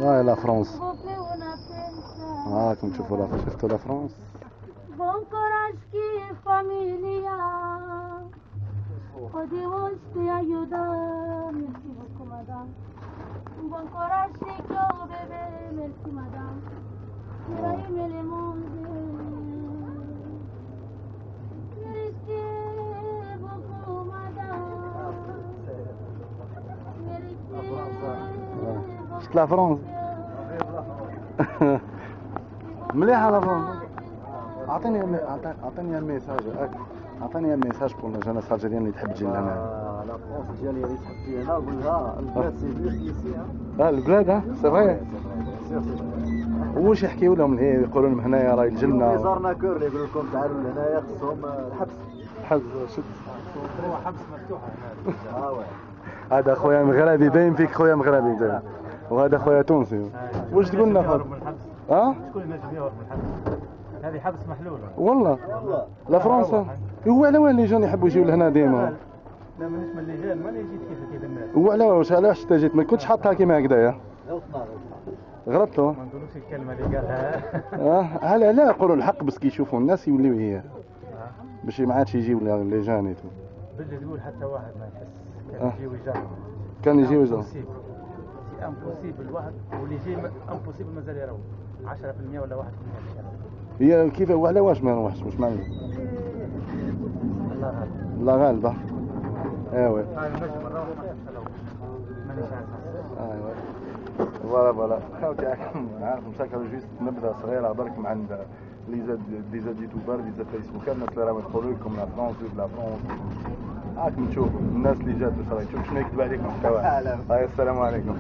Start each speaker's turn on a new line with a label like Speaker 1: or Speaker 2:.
Speaker 1: هاي لا فرنسا. راكم تشوفوا لا شفتوا لا فرنسا.
Speaker 2: Bom coraje que família podemos te ajudar, merci beaucoup madame. Bom coraje que o bebê, merci madame. Miraí me le monde. Merci beaucoup madame.
Speaker 1: شفت لا فرنسا. مليحة لا فرنسا. اعطيني ميساج، اعطيني ميساج بور الجنس الجزائريين اللي تحب تجي لهنا.
Speaker 3: لا فرنسا الجاليه اللي تحب تجي هنا قول لها البلاد سي بيو ايسي.
Speaker 1: البلاد سي فري. واش يحكيوا لهم يقولوا لهم هنايا راهي الجنه؟
Speaker 3: زارنا كور يقولوا لكم تعالوا لهنايا خصهم الحبس.
Speaker 1: شد
Speaker 4: هو حبس مفتوحه هنا.
Speaker 3: واه
Speaker 1: هذا خويا مغربي باين فيك خويا مغربي انت، وهذا خويا تونسي. واش تقول لنا خويا؟
Speaker 4: شكون الناس اللي يهرب من الحبس؟ هذه حبس محلول
Speaker 1: والله لا فرنسا. هو على وين اللي جون يحبوا يجيو لهنا ديما؟
Speaker 4: لا مانيش من اللي جان، ماني جيت كيف الناس.
Speaker 1: هو علاش انت جيت؟ ما كنتش حاطها كيما هكذايا. غلطتوا.
Speaker 4: ما نقولوش الكلمه اللي قالها.
Speaker 1: لا يقولوا الحق بس كي يشوفوا الناس يوليو هي باش ما عادش يجيو لي جانيتو.
Speaker 4: باللي تقول حتى واحد ما يحس كان يجيو يجرب.
Speaker 1: كان يجيو يجرب.
Speaker 4: سي امبوسيبل واحد واللي يجي امبوسيبل مازال يروح 10% ولا 1%
Speaker 1: هي كيف وعلى واش ما نروحش؟ واش معنى؟
Speaker 4: الله غالب.
Speaker 1: الله غالبه. ايوا
Speaker 4: هاي نجم نروح مانيش عارف.
Speaker 1: ايوا فوالا خاوتي عارف مسكر جيست نبدا صغيره برك مع لي زاد يوتيوبر لي زاد فيسبوك، الناس اللي راهم يقولوا لكم لا فرنسا لا فرنسا. راكم تشوفوا الناس اللي جات واش راهي تشوف شنو يكتب عليكم حتى واحد. السلام عليكم.